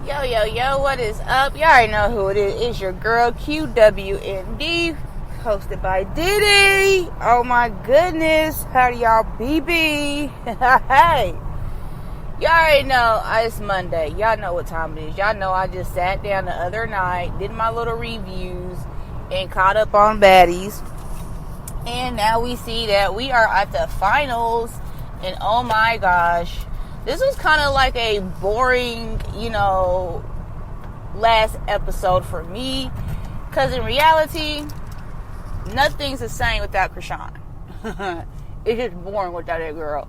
Yo, yo, yo, what is up? Y'all already know who it is. It's your girl, QWND, hosted by Diddy. Oh my goodness. How do y'all BB? Hey. Y'all already know it's Monday. Y'all know what time it is. Y'all know I just sat down the other night, did my little reviews, and caught up on baddies. And now we see that we are at the finals. And oh my gosh. This was kind of like a boring, last episode for me. Because in reality, nothing's the same without Krishan. It's just boring without that girl.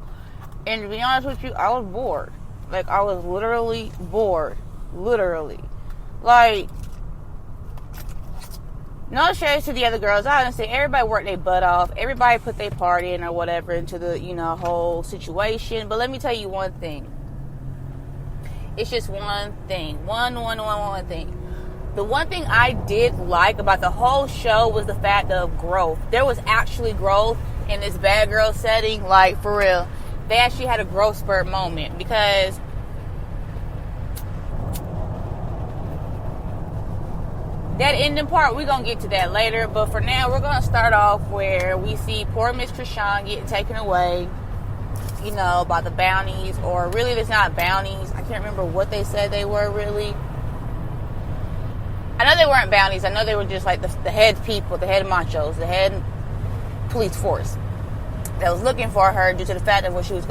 And to be honest with you, I was bored. Like, I was literally bored. Literally. Like, no shade to the other girls. I understand everybody worked their butt off. Everybody put their part in or whatever into the, whole situation. But let me tell you one thing. It's just one thing. One thing. The one thing I did like about the whole show was the fact of growth. There was actually growth in this bad girl setting. Like, for real. They actually had a growth spurt moment. Because that ending part, we're going to get to that later. But for now, we're going to start off where we see poor Miss Krishan getting taken away, by the bounties. Or really, there's not bounties. I can't remember what they said they were, really. I know they weren't bounties. I know they were just like the head people, the head machos, the head police force that was looking for her due to the fact of what she was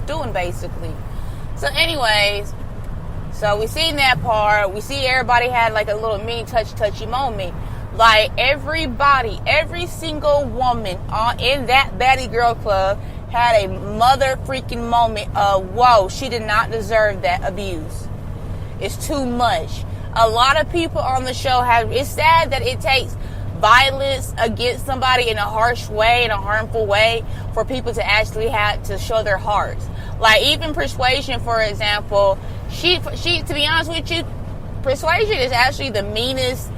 doing, basically. So anyways, so we seen that part. We see everybody had like a little mini touchy moment. Like everybody, every single woman in that baddie girl club had a mother freaking moment of, whoa, she did not deserve that abuse. It's too much. A lot of people on the show it's sad that it takes violence against somebody in a harsh way, in a harmful way, for people to actually have to show their hearts. Like even Persuasion, for example, she to be honest with you, Persuasion is actually the meanest,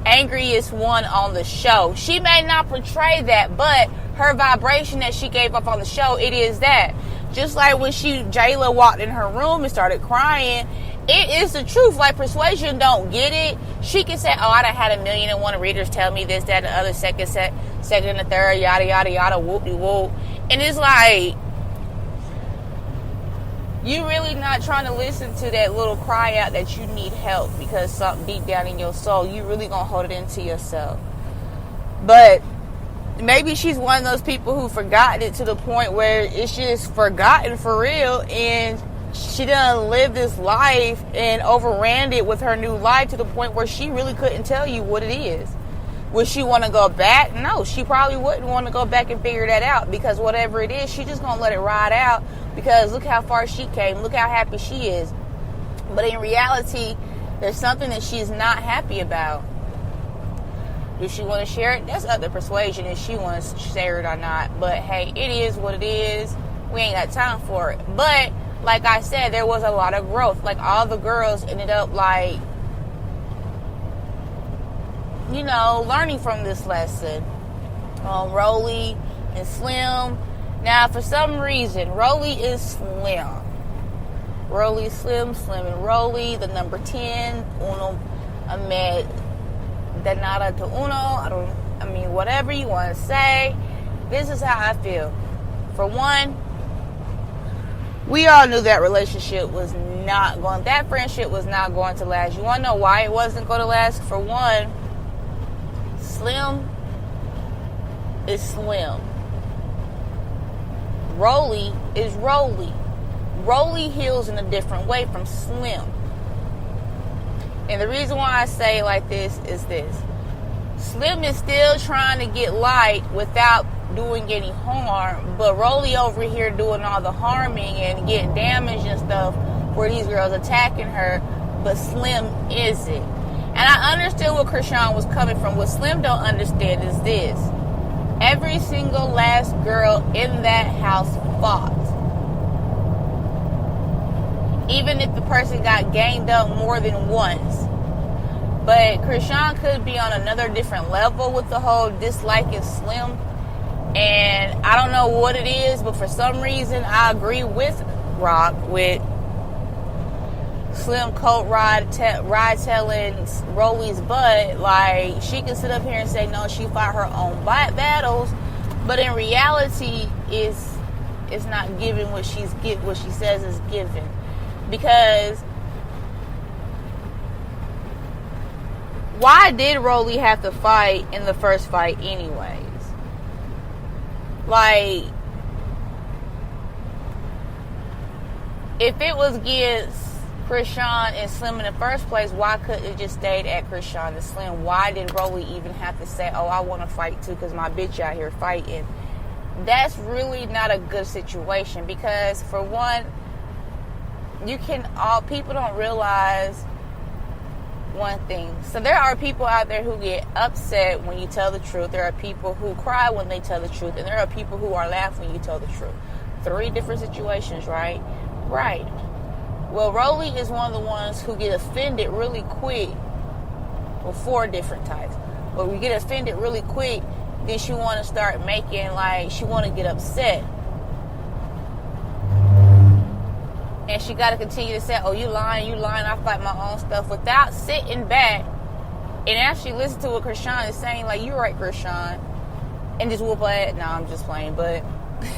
angriest one on the show. She may not portray that, but her vibration that she gave up on the show, it is that. Just like when Jayla walked in her room and started crying, it is the truth. Like, Persuasion don't get it. She can say, oh, I done had 1,000,001 readers tell me this, that, and the other, second and the third, yada, yada, yada, whoop-de-whoop. And it's like, you really not trying to listen to that little cry out that you need help because something deep down in your soul, you really gonna hold it into yourself. But maybe she's one of those people who forgot it to the point where it's just forgotten for real, and she done lived this life and overran it with her new life to the point where she really couldn't tell you what it is. Would she want to go back? No, she probably wouldn't want to go back and figure that out, because whatever it is, she just going to let it ride out, because look how far she came. Look how happy she is. But in reality, there's something that she's not happy about. Does she want to share it? That's up to Persuasion if she wants to share it or not. But hey, it is what it is. We ain't got time for it. But like I said, there was a lot of growth. Like, all the girls ended up, like, learning from this lesson. Rolly and Slim. Now, for some reason, Rolly is Slim. Rolly, Slim and Rolly. The number 10. Uno, Ahmed, Danada to Uno. Whatever you want to say. This is how I feel. For one, we all knew that friendship was not going to last. You want to know why it wasn't going to last? For one, Slim is Slim. Rolly is Rolly. Rolly heals in a different way from Slim. And the reason why I say it like this is this. Slim is still trying to get light without doing any harm, but Rolly over here doing all the harming and getting damaged and stuff where these girls attacking her, but Slim isn't. And I understood where Krishan was coming from. What Slim don't understand is this. Every single last girl in that house fought. Even if the person got ganged up more than once. But Krishan could be on another different level with the whole disliking Slim. And I don't know what it is, but for some reason I agree with Rock with Slim coat ride telling Rolly's butt. Like, she can sit up here and say no, she fought her own battles, but in reality, it's not giving what she says is given, because why did Rolly have to fight in the first fight anyways? Like, if it was against Krishan and Slim in the first place, why couldn't it just stayed at Krishan and Slim? Why did Rolly even have to say, oh, I want to fight too because my bitch out here fighting? That's really not a good situation, because for one, people don't realize one thing. So there are people out there who get upset when you tell the truth. There are people who cry when they tell the truth. And there are people who are laughing when you tell the truth. 3 different situations, right? Right. Well, Rolly is one of the ones who get offended really quick. Well, 4 different types. But we get offended really quick, then she want to start making, like, she want to get upset. And she got to continue to say, oh, you lying, I fight my own stuff, without sitting back and actually listen to what Krishan is saying, like, you're right, Krishan, and just whoop her ass. No, I'm just playing, but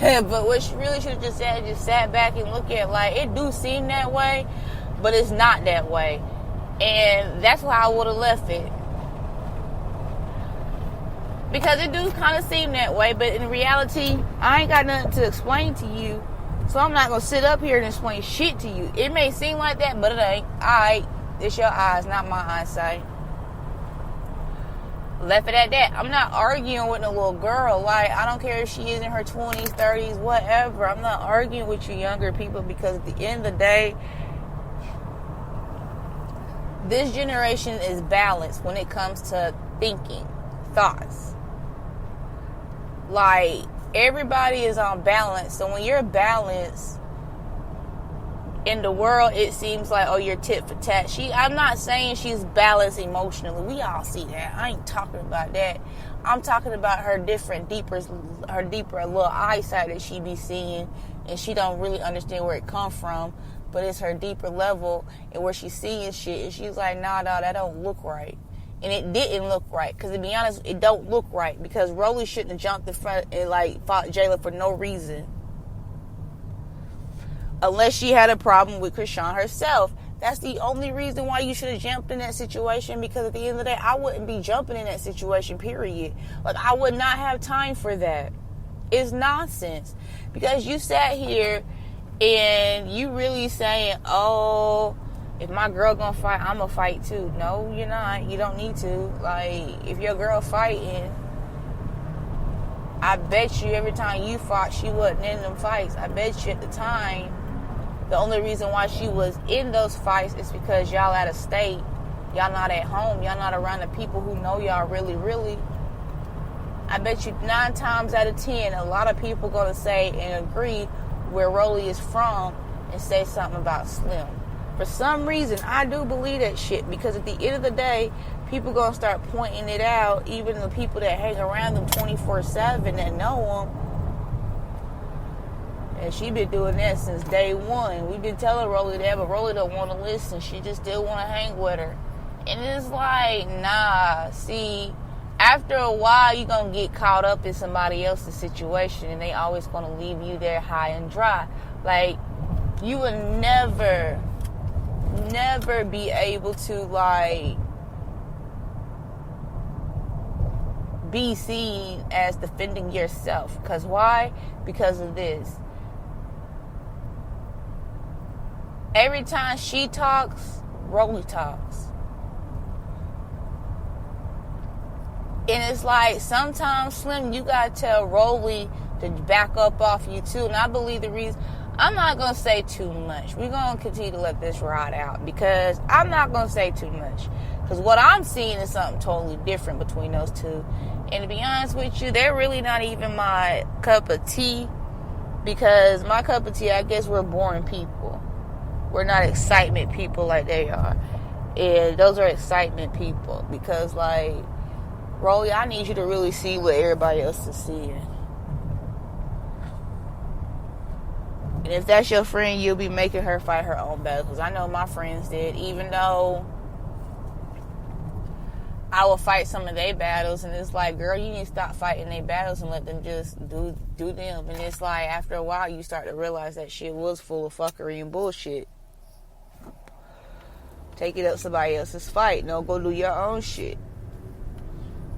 but what she really should have just said, just sat back and look at, like, it do seem that way, but it's not that way. And that's why I would have left it. Because it do kind of seem that way, but in reality, I ain't got nothing to explain to you. So I'm not going to sit up here and explain shit to you. It may seem like that, but it ain't. Alright, it's your eyes, not my eyesight. Left it at that. I'm not arguing with no little girl. Like, I don't care if she is in her 20s, 30s, whatever. I'm not arguing with you younger people, because at the end of the day, this generation is balanced when it comes to thinking, thoughts. Like, everybody is on balance. So when you're balanced in the world, it seems like, oh, you're tit for tat. I'm not saying she's balanced emotionally. We all see that. I ain't talking about that. I'm talking about her deeper little eyesight that she be seeing, and she don't really understand where it come from, but it's her deeper level and where she's seeing shit, and she's like, nah, that don't look right. And it didn't look right, because to be honest, it don't look right, because Rolly shouldn't have jumped in front and like fought Jayla for no reason, unless she had a problem with Krishan herself. That's the only reason why you should have jumped in that situation, because at the end of the day, I wouldn't be jumping in that situation, period. Like, I would not have time for that. It's nonsense, because you sat here and you really saying, oh, if my girl gonna fight, I'm gonna fight too. No, you're not. You don't need to. Like, if your girl fighting, I bet you every time you fought, she wasn't in them fights. I bet you at the time, the only reason why she was in those fights is because y'all out of state. Y'all not at home. Y'all not around the people who know y'all really, really. I bet you 9 times out of 10, a lot of people gonna say and agree where Rolly is from and say something about Slim. For some reason, I do believe that shit, because at the end of the day, people gonna start pointing it out, even the people that hang around them 24/7 that know them. And she been doing that since day one. We've been telling Rolly that, but Rolly don't want to listen. She just still want to hang with her. And it's like, nah, see, after a while, you're gonna get caught up in somebody else's situation, and they always gonna leave you there high and dry. Like, you would never be able to, like, be seen as defending yourself. Because why? Because of this. Every time she talks, Rolly talks. And it's like, sometimes, Slim, you gotta tell Rolly to back up off you too. And I believe the reason, I'm not going to say too much. We're going to continue to let this ride out, because I'm not going to say too much. Because what I'm seeing is something totally different between those two. And to be honest with you, they're really not even my cup of tea. Because my cup of tea, I guess we're boring people. We're not excitement people like they are. And those are excitement people. Because, like, Rolly, I need you to really see what everybody else is seeing. And if that's your friend, you'll be making her fight her own battles. Because I know my friends did. Even though I will fight some of their battles, and it's like, girl, you need to stop fighting their battles and let them just do them. And it's like, after a while, you start to realize that shit was full of fuckery and bullshit. Take it up somebody else's fight. No, go do your own shit.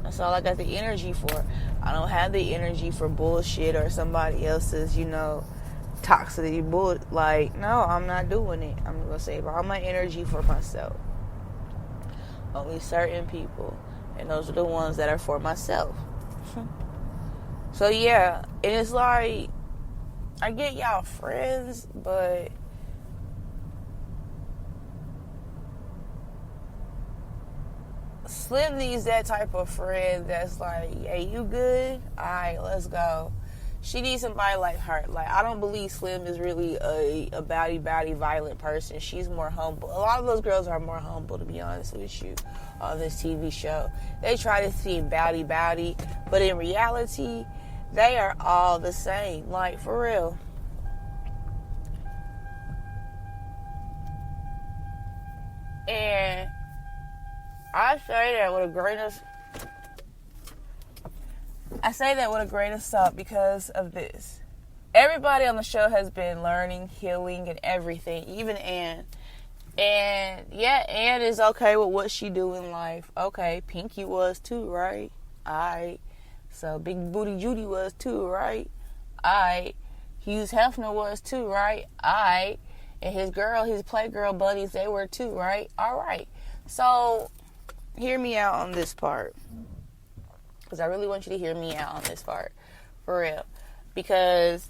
That's all I got the energy for. I don't have the energy for bullshit or somebody else's, toxicity bull. Like, no, I'm not doing it. I'm gonna save all my energy for myself. Only certain people, and those are the ones that are for myself. So yeah, and it's like, I get y'all friends, but Slim needs that type of friend that's like, hey, you good? Alright, let's go. She needs somebody like her. Like, I don't believe Slim is really a bawdy, violent person. She's more humble. A lot of those girls are more humble, to be honest with you, on this TV show. They try to seem bawdy, but in reality, they are all the same. Like, for real. And I say that with a grain of salt because of this. Everybody on the show has been learning, healing, and everything, even Ann. And yeah, Ann is okay with what she do in life. Okay, Pinky was too, right? Alright. So Big Booty Judy was too, right? Alright. Hughes Hefner was too, right? Alright. And his playgirl buddies, they were too, right? Alright. So hear me out on this part, because I really want you to hear me out on this part, for real. Because,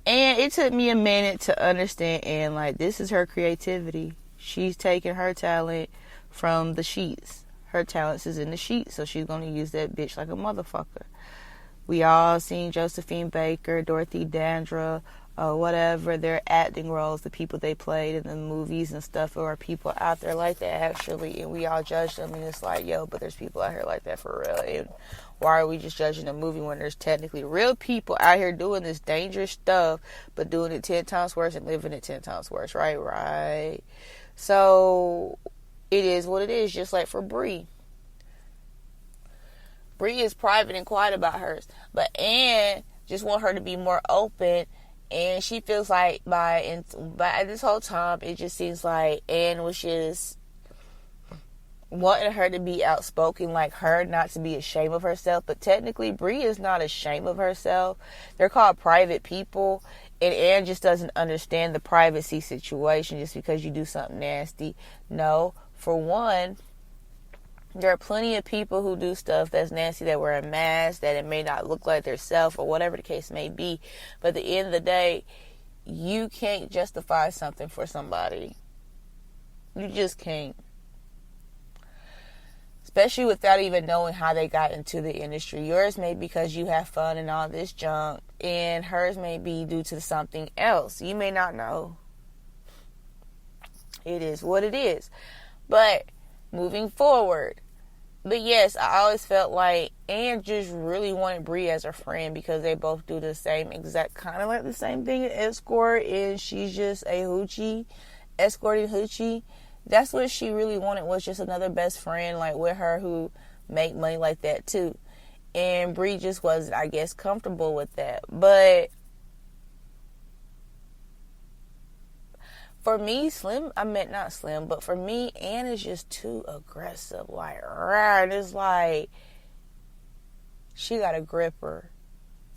and it took me a minute to understand, and like, this is her creativity. She's taking her talent from the sheets. Her talents is in the sheets, so she's gonna use that bitch like a motherfucker. We all seen Josephine Baker, Dorothy Dandra, whatever, their acting roles, the people they played in the movies and stuff, or people out there like that actually, and we all judge them, and it's like, yo, but there's people out here like that for real, and why are we just judging a movie when there's technically real people out here doing this dangerous stuff, but doing it 10 times worse and living it 10 times worse, right? So, it is what it is, just like for Bree. Bree is private and quiet about hers, but Anne just want her to be more open. And she feels like by this whole time, it just seems like Anne was just wanting her to be outspoken like her, not to be ashamed of herself. But technically, Bree is not ashamed of herself. They're called private people. And Anne just doesn't understand the privacy situation just because you do something nasty. No, for one, there are plenty of people who do stuff that's nasty, that wear a mask, that it may not look like their self or whatever the case may be. But at the end of the day, you can't justify something for somebody. You just can't. Especially without even knowing how they got into the industry. Yours may be because you have fun and all this junk, and hers may be due to something else. You may not know. It is what it is. But moving forward, but yes, I always felt like Anne just really wanted Bree as her friend because they both do the same exact, kind of like the same thing at escort, and she's just a hoochie, escorting hoochie. That's what she really wanted, was just another best friend like with her who make money like that too. And Bree just wasn't, I guess, comfortable with that. But for me, but for me, Anne is just too aggressive. Like, and it's like, she got a gripper.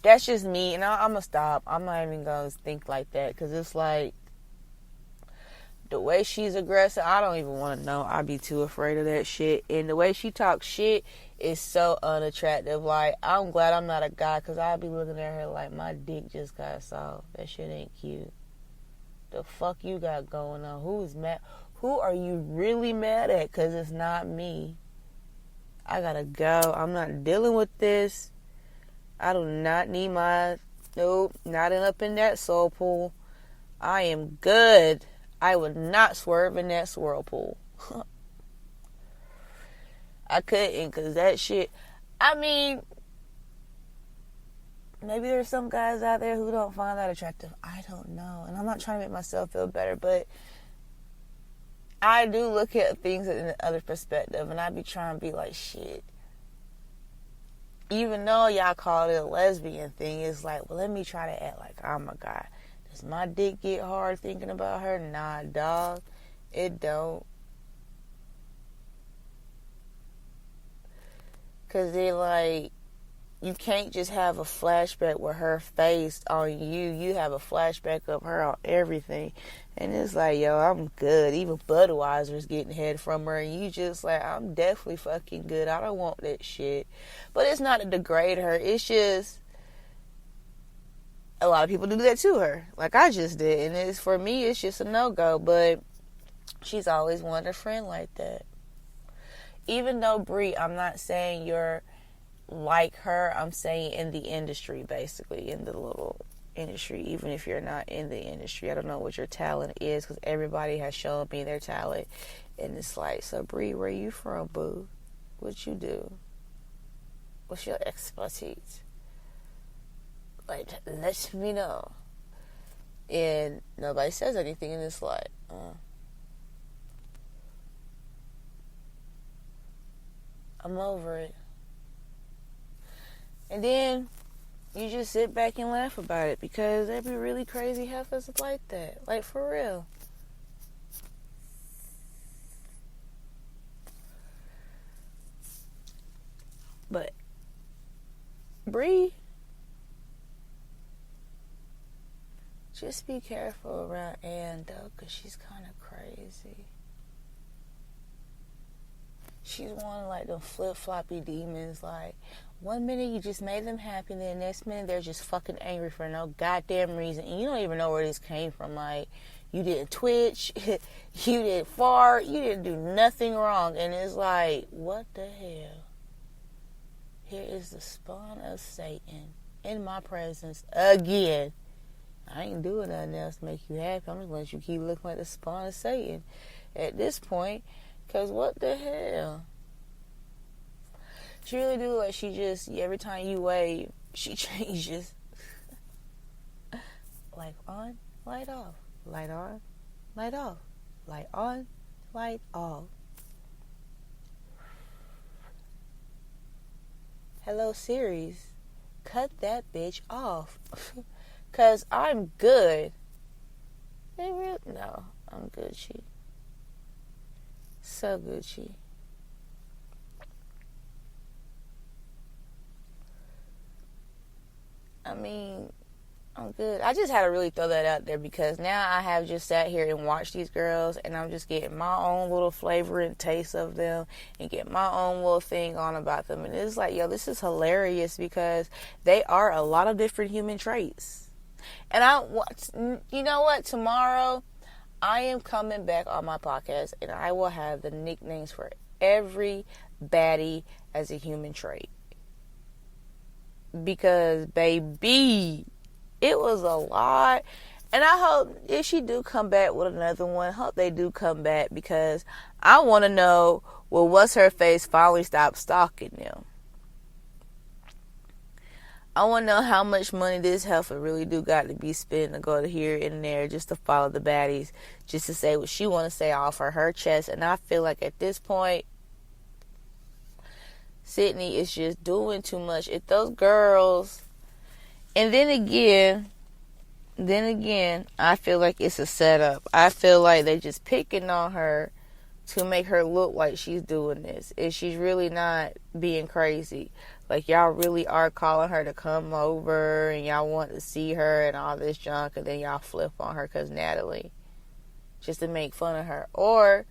That's just me, and I'm going to stop. I'm not even going to think like that, because it's like, the way she's aggressive, I don't even want to know. I'd be too afraid of that shit. And the way she talks shit is so unattractive. Like, I'm glad I'm not a guy, because I'd be looking at her like, my dick just got soft. That shit ain't cute. The fuck you got going on? Who is mad? Who are you really mad at? Because it's not me. I gotta go. I'm not dealing with this. I do not need nope, not up in that soul pool. I am good. I would not swerve in that swirl pool. I couldn't, because that shit, I mean, maybe there's some guys out there who don't find that attractive. I don't know. And I'm not trying to make myself feel better, but I do look at things in the other perspective, and I be trying to be like, shit. Even though y'all call it a lesbian thing, it's like, well, let me try to act like I'm a guy. Does my dick get hard thinking about her? Nah, dog. It don't. Because they like, you can't just have a flashback with her face on you. You have a flashback of her on everything. And it's like, yo, I'm good. Even Budweiser's getting head from her. And you just like, I'm definitely fucking good. I don't want that shit. But it's not to degrade her. It's just, a lot of people do that to her. Like I just did. And it's, for me, it's just a no-go. But she's always wanted a friend like that. Even though, Brie, I'm not saying you're like her, I'm saying in the industry, basically, in the little industry, even if you're not in the industry. I don't know what your talent is, because everybody has shown me their talent, and it's like, so Brie, where you from, boo? What you do? What's your expertise? Like, let me know. And nobody says anything, and it's like, I'm over it. And then you just sit back and laugh about it, because there be really crazy heifers like that. Like, for real. But Bree, just be careful around Ann, though, because she's kind of crazy. She's one of, like, them flip-floppy demons. Like, one minute you just made them happy, and then the next minute they're just fucking angry for no goddamn reason. And you don't even know where this came from. Like, you didn't twitch, you didn't fart, you didn't do nothing wrong. And it's like, what the hell? Here is the spawn of Satan in my presence again. I ain't doing nothing else to make you happy. I'm just going to let you keep looking like the spawn of Satan at this point. Because what the hell? She really do, like, she just, every time you wave, she changes. Like, on, light off. Light on, light off. Light on, light off. Hello, Series. Cut that bitch off. Because I'm good. They really, no, I'm Gucci. So Gucci. I mean, I'm good. I just had to really throw that out there, because now I have just sat here and watched these girls, and I'm just getting my own little flavor and taste of them, and get my own little thing on about them. And it's like, yo, this is hilarious, because they are a lot of different human traits. And you know what? Tomorrow, I am coming back on my podcast, and I will have the nicknames for every baddie as a human trait. Because, baby, it was a lot. And I hope if she do come back with another one, hope they do come back, because I want to know, well, what's her face finally stopped stalking them. I want to know how much money this heifer really do got to be spent to go to here and there just to follow the baddies, just to say what she want to say off her chest. And I feel like at this point, Sydney is just doing too much. If those girls, and then again, I feel like it's a setup. I feel like they just picking on her to make her look like she's doing this, and she's really not being crazy. Like, y'all really are calling her to come over, and y'all want to see her and all this junk, and then y'all flip on her because Natalie, just to make fun of her. Or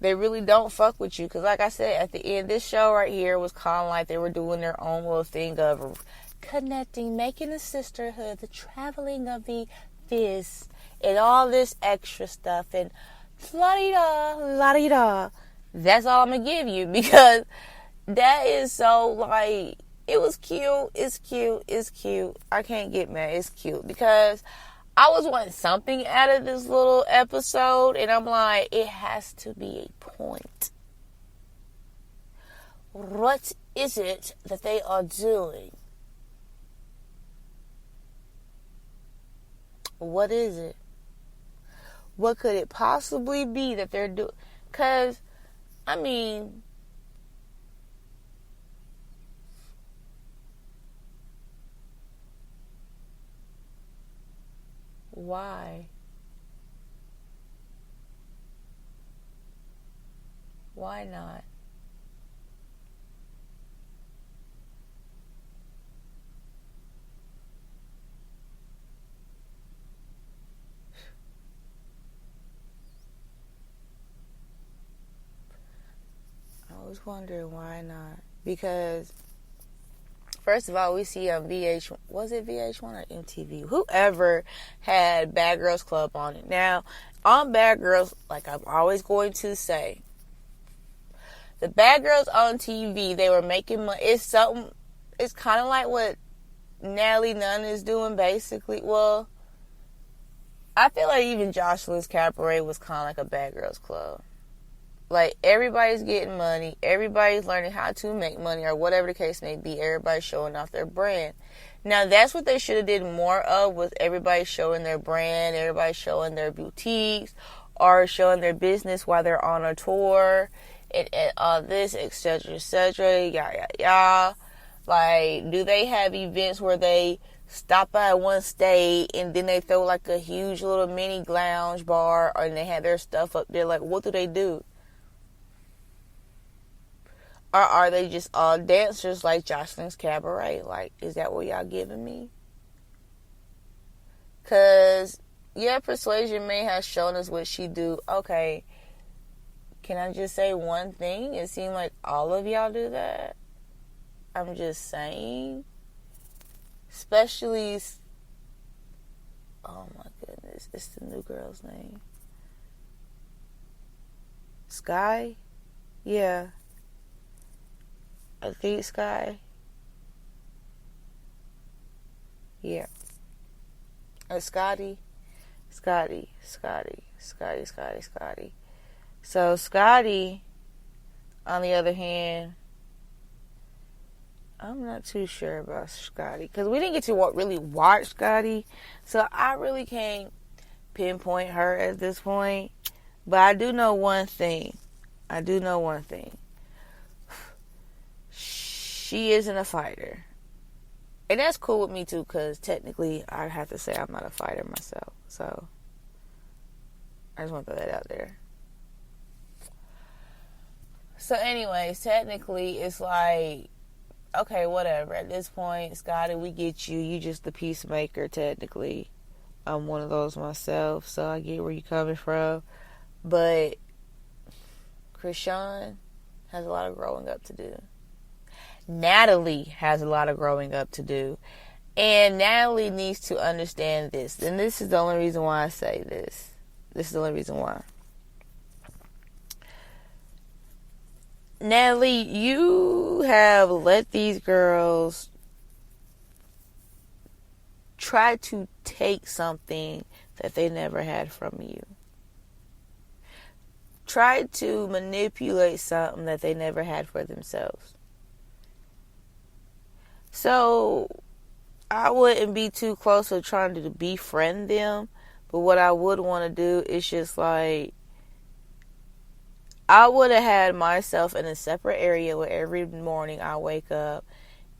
they really don't fuck with you, because like I said, at the end, this show right here was kind of like they were doing their own little thing of connecting, making the sisterhood, the traveling of the fizz, and all this extra stuff, and la-di-da, la-di-da. That's all I'm going to give you, because that is so, like, it was cute. It's cute. It's cute. I can't get mad. It's cute, because I was wanting something out of this little episode, and I'm like, it has to be a point. What is it that they are doing? What is it? What could it possibly be that they're doing? Because, I mean, why? Why not? I was wondering why not. Because, first of all, we see on VH1, was it VH1 or MTV? Whoever had Bad Girls Club on it. Now, on Bad Girls, like I'm always going to say, the Bad Girls on TV, they were making money. It's kind of like what Natalie Nunn is doing, basically. Well, I feel like even Jocelyn's Cabaret was kind of like a Bad Girls Club. Like, everybody's getting money. Everybody's learning how to make money, or whatever the case may be. Everybody's showing off their brand. Now, that's what they should have did more of, was everybody showing their brand, everybody showing their boutiques, or showing their business while they're on a tour, and all this, etc., etc., yada, yada. Like, do they have events where they stop by one state and then they throw like a huge little mini lounge bar, and they have their stuff up there? Like, what do they do? Or are they just all dancers like Jocelyn's Cabaret? Like, is that what y'all giving me? Because, yeah, Persuasion may have shown us what she do. Okay, can I just say one thing? It seemed like all of y'all do that. I'm just saying. Especially, oh my goodness, it's the new girl's name. Sky? Yeah. I think Sky. Yeah. Or Scotty. So Scotty, on the other hand, I'm not too sure about Scotty, because we didn't get to really watch Scotty, so I really can't pinpoint her at this point. But I do know one thing. She isn't a fighter. And that's cool with me too, because technically I have to say I'm not a fighter myself. So I just want to throw that out there. So anyways, technically it's like, okay, whatever. At this point, Scotty, we get you. You just the peacemaker, technically. I'm one of those myself, so I get where you're coming from. But Krishan has a lot of growing up to do. Natalie has a lot of growing up to do. And Natalie needs to understand this. And this is the only reason why I say this. This is the only reason why. Natalie, you have let these girls try to take something that they never had from you. Try to manipulate something that they never had for themselves. So, I wouldn't be too close to trying to befriend them. But what I would want to do is just like, I would have had myself in a separate area where every morning I wake up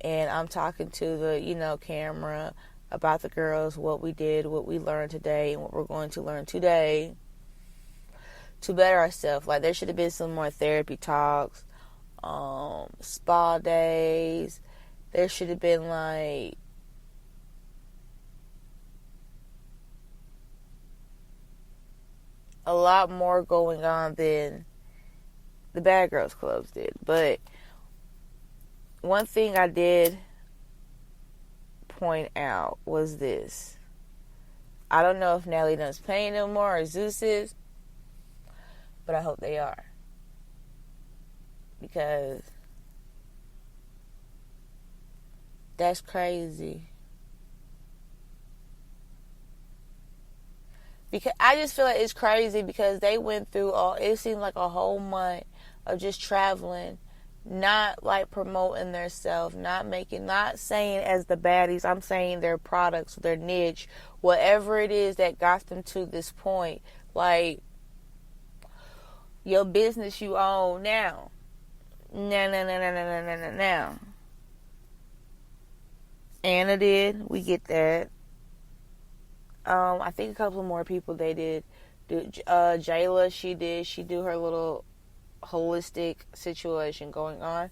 and I'm talking to the, camera about the girls, what we did, what we learned today, and what we're going to learn today to better ourselves. Like, there should have been some more therapy talks, spa days. There should have been like a lot more going on than the Bad Girls Clubs did. But one thing I did point out was this. I don't know if Natalie Dunn's playing no more or Zeus is, but I hope they are. Because that's crazy. Because I just feel like it's crazy because they went through it seemed like a whole month of just traveling not like promoting themselves, not saying as the baddies. I'm saying their products, their niche, whatever it is that got them to this point. Like your business you own now. Now. Anna did. We get that. I think a couple more people they did. Jayla, she did. She do her little holistic situation going on.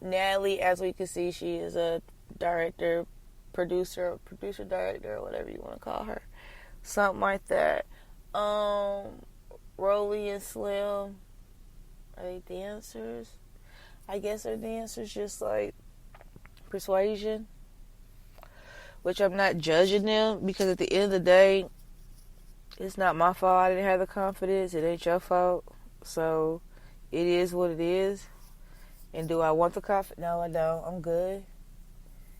Natalie, as we can see, she is a director, producer, director, whatever you want to call her, something like that. Rolly and Slim, are they dancers? I guess they're dancers, just like Persuasion, which I'm not judging them, because at the end of the day, it's not my fault I didn't have the confidence. It ain't your fault. So it is what it is. And do I want the confidence? No, I don't. I'm good.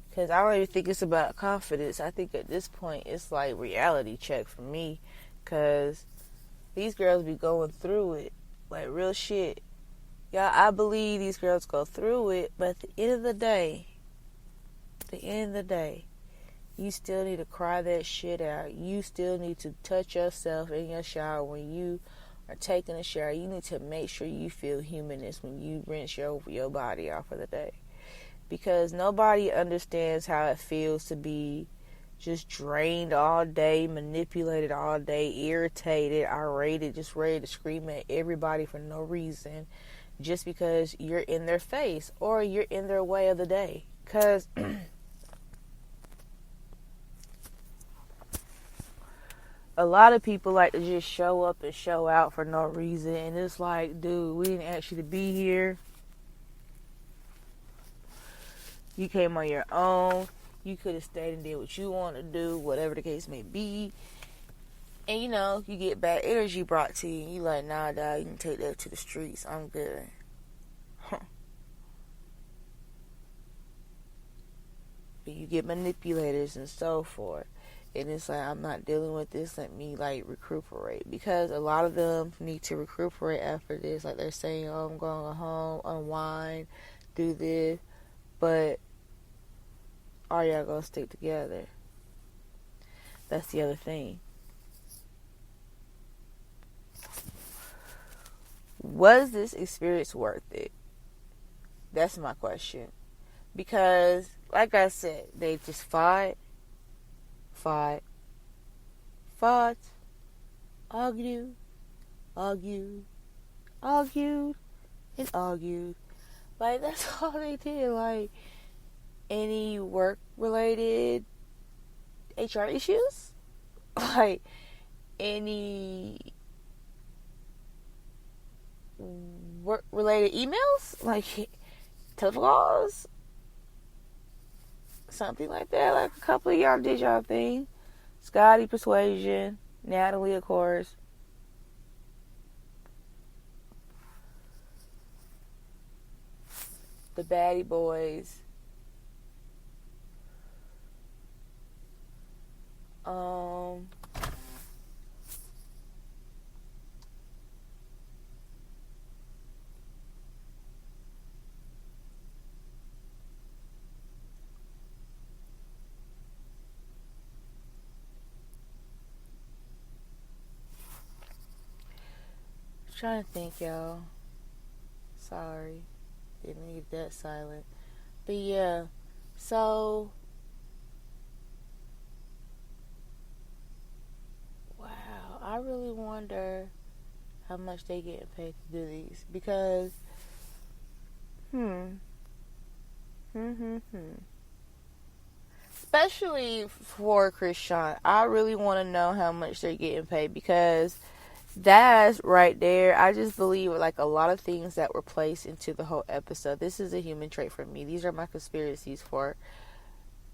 Because I don't even think it's about confidence. I think at this point it's like reality check for me. Because these girls be going through it. Like real shit. Y'all, I believe these girls go through it. But at the end of the day, you still need to cry that shit out. You still need to touch yourself in your shower when you are taking a shower. You need to make sure you feel humanness when you rinse your body off for the day. Because nobody understands how it feels to be just drained all day, manipulated all day, irritated, irate, just ready to scream at everybody for no reason, just because you're in their face or you're in their way of the day. Because a lot of people like to just show up and show out for no reason. And it's like, dude, we didn't ask you to be here. You came on your own. You could have stayed and did what you want to do, whatever the case may be. And, you know, you get bad energy brought to you. And you like, nah, dog, you can take that to the streets. I'm good. But you get manipulators and so forth. And it's like, I'm not dealing with this. Let me, like, recuperate. Because a lot of them need to recuperate after this. Like, they're saying, oh, I'm going home, unwind, do this. But are y'all going to stick together? That's the other thing. Was this experience worth it? That's my question. Because, like I said, they just fought, argued, and argued. Like, that's all they did. Like, any work-related HR issues? Like, any work-related emails? Like, telephone calls? Something like that. Like, a couple of y'all did y'all thing. Scotty, Persuasion, Natalie, of course. The baddie boys. Trying to think, y'all. Sorry. Didn't leave that silent. But yeah. So, wow. I really wonder how much they getting paid to do these. Because, especially for Krishan, I really want to know how much they're getting paid, because that's right there. I just believe like a lot of things that were placed into the whole episode. This is a human trait for me. These are my conspiracies for.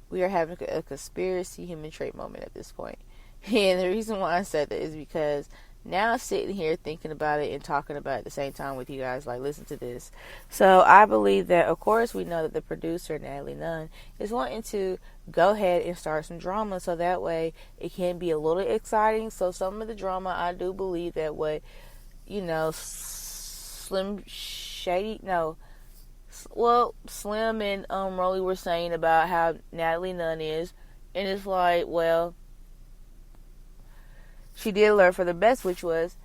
We are having a conspiracy human trait moment at this point. And the reason why I said that is because now I'm sitting here thinking about it and talking about it at the same time with you guys. Like, listen to this. So I believe that, of course, we know that the producer, Natalie Nunn, is wanting to go ahead and start some drama, so that way it can be a little exciting. So some of the drama, I do believe that what, you know, Slim Shady, no, well, Slim and Rolly were saying about how Natalie Nunn is, and it's like, well, she did learn for the best, which was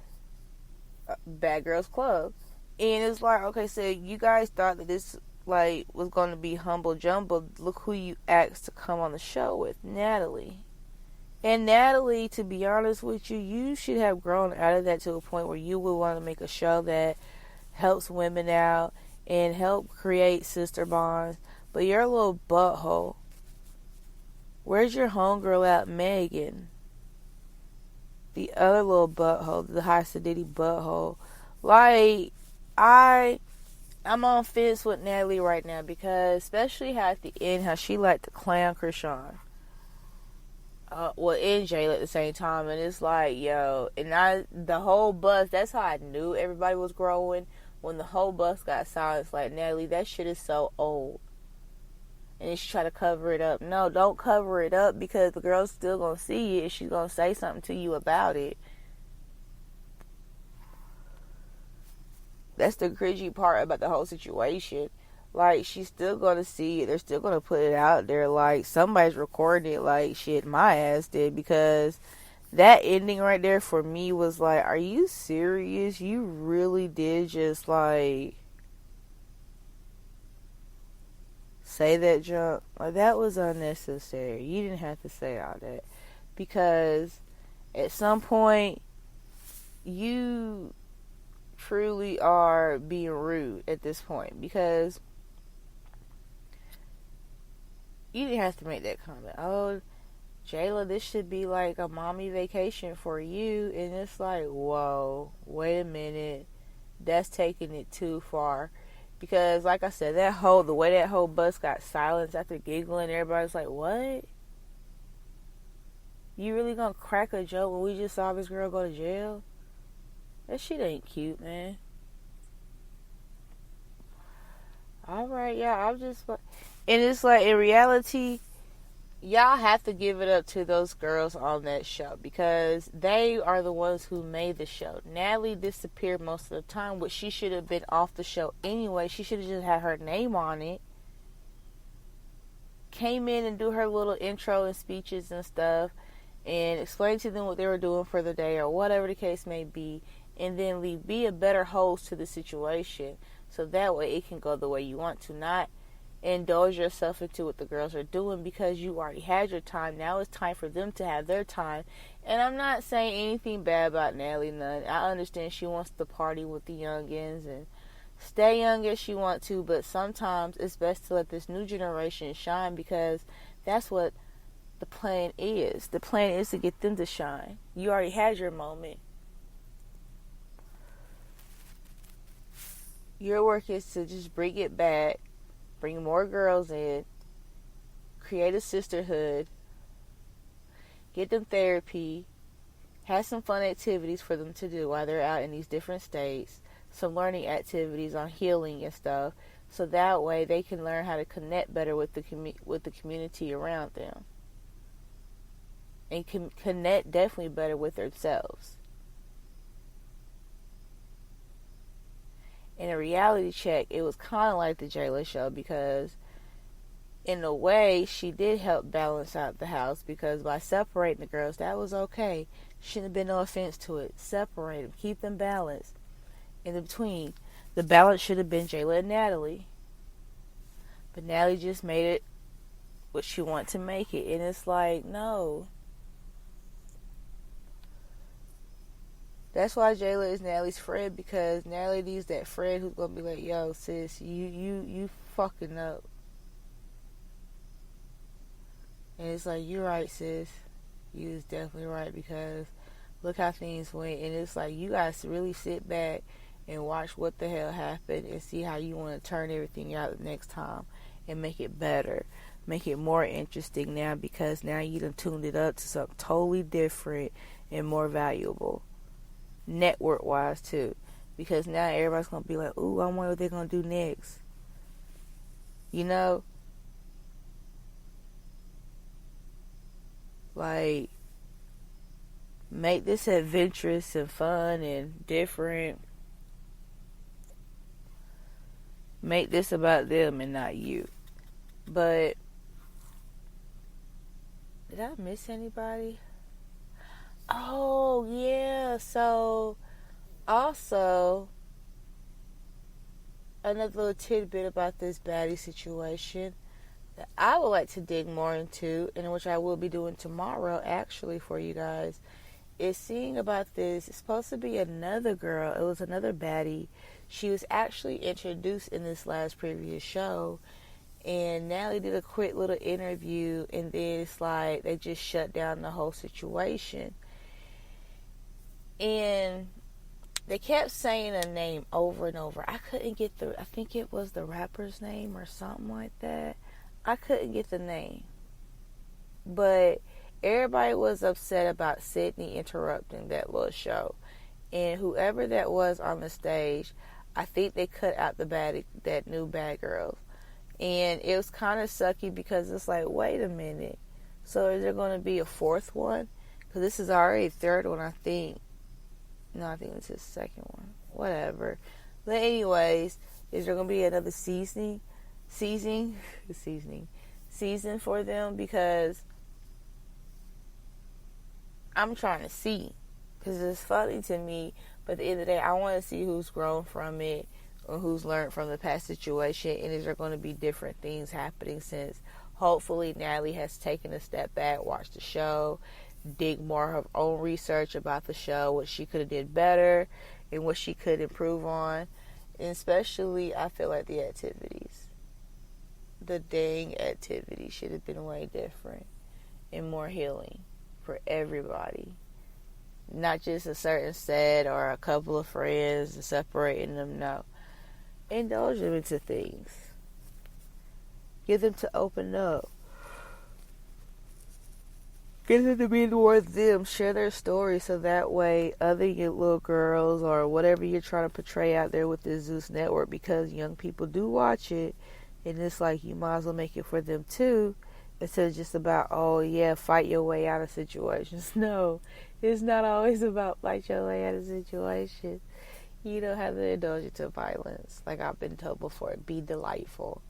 Bad Girls Club, and it's like, okay, so you guys thought that this like was going to be humble jumble. Look who you asked to come on the show with, Natalie. And Natalie, to be honest with you, you should have grown out of that to a point where you would want to make a show that helps women out and help create sister bonds. But you're a little butthole. Where's your homegirl at, Megan? The other little butthole, the high sedity butthole. Like, I'm on fence with Natalie right now because, especially how at the end, how she liked to clown Krishan. Well, and Jayla at the same time, and it's like, yo, and the whole bus, that's how I knew everybody was growing, when the whole bus got silenced, like, Natalie, that shit is so old. And then she tried to cover it up. No, don't cover it up, because the girl's still gonna see it, and she's gonna say something to you about it. That's the cringy part about the whole situation. Like, she's still gonna see it. They're still gonna put it out there. Like, somebody's recording it. Like, shit, my ass did. Because that ending right there for me was like, are you serious? You really did just, like, say that junk? Like, that was unnecessary. You didn't have to say all that. Because at some point, you truly are being rude at this point. Because you didn't have to make that comment. Oh, Jayla, this should be like a mommy vacation for you. And it's like, whoa, wait a minute. That's taking it too far. Because, like I said, the way that whole bus got silenced after giggling, everybody's like, what? You really gonna crack a joke when we just saw this girl go to jail? That shit ain't cute, man. Alright, yeah, I'm just... And it's like, in reality, y'all have to give it up to those girls on that show, because they are the ones who made the show. Natalie disappeared most of the time, which she should have been off the show anyway. She should have just had her name on it. Came in and do her little intro and speeches and stuff, and explain to them what they were doing for the day, or whatever the case may be, and then be a better host to the situation, so that way it can go the way you want to. Not indulge yourself into what the girls are doing, because you already had your time. Now it's time for them to have their time. And I'm not saying anything bad about Natalie Nunn. I understand she wants to party with the youngins and stay young as she wants to, but sometimes it's best to let this new generation shine, because that's what the plan is. The plan is to get them to shine. You already had your moment. Your work is to just bring it back, bring more girls in, create a sisterhood, get them therapy, have some fun activities for them to do while they're out in these different states, some learning activities on healing and stuff, so that way they can learn how to connect better with the community around them, and can connect definitely better with themselves. In a reality check, it was kind of like the Jayla show, because in a way she did help balance out the house, because by separating the girls, that was okay. Shouldn't have been no offense to it. Separate them, keep them balanced. In between, the balance should have been Jayla and Natalie, but Natalie just made it what she wanted to make it, and it's like, no. That's why Jayla is Natalie's friend, because Natalie needs that friend who's gonna be like, yo, sis, you fucking up. And it's like, you're right, sis. You was definitely right, because look how things went. And it's like, you guys really sit back and watch what the hell happened and see how you want to turn everything out the next time and make it better. Make it more interesting now, because now you done tuned it up to something totally different and more valuable. Network wise too, because now everybody's gonna be like, ooh, I wonder what they're gonna do next, you know? Like, make this adventurous and fun and different, make this about them and not you. But did I miss anybody? Oh, yeah. So, also, another little tidbit about this baddie situation that I would like to dig more into, and which I will be doing tomorrow, actually, for you guys, is seeing about this. It's supposed to be another girl. It was another baddie. She was actually introduced in this last previous show, and Natalie did a quick little interview, and then it's like they just shut down the whole situation. And they kept saying a name over and over. I couldn't get I think it was the rapper's name or something like that. I couldn't get the name. But everybody was upset about Sydney interrupting that little show. And whoever that was on the stage, I think they cut out that new bad girl. And it was kind of sucky because it's like, wait a minute. So is there going to be a fourth one? Because this is already the third one, I think. No, I think this is the second one. Whatever. But anyways, is there going to be another season for them? Because I'm trying to see. Because it's funny to me. But at the end of the day, I want to see who's grown from it or who's learned from the past situation. And is there going to be different things happening since hopefully Natalie has taken a step back, watched the show, dig more of her own research about the show, what she could have did better and what she could improve on. And especially, I feel like the activities. The dang activities should have been way different and more healing for everybody. Not just a certain set or a couple of friends and separating them, no. Indulge them into things. Get them to open up. Get them to be more them. Share their stories so that way other little girls or whatever you're trying to portray out there with this Zeus network, because young people do watch it, and it's like you might as well make it for them too, instead of just about, oh yeah, fight your way out of situations. No, it's not always about fight your way out of situations. You don't have to indulge into violence. Like I've been told before, be delightful.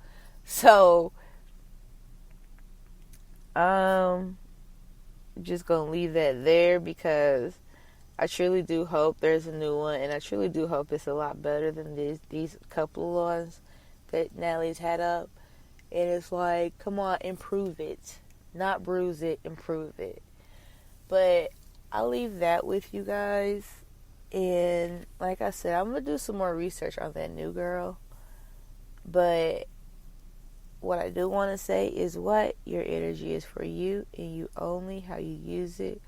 So, just gonna leave that there because I truly do hope there's a new one, and I truly do hope it's a lot better than these couple of ones that Natalie's had up. And it's like, come on, improve it, not bruise it, improve it. But I'll leave that with you guys. And like I said, I'm gonna do some more research on that new girl. But what I do want to say is what your energy is for you, and you only how you use it,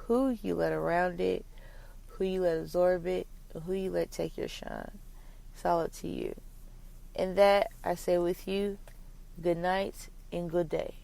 who you let around it, who you let absorb it, and who you let take your shine. It's all up to you. And that I say with you, good night and good day.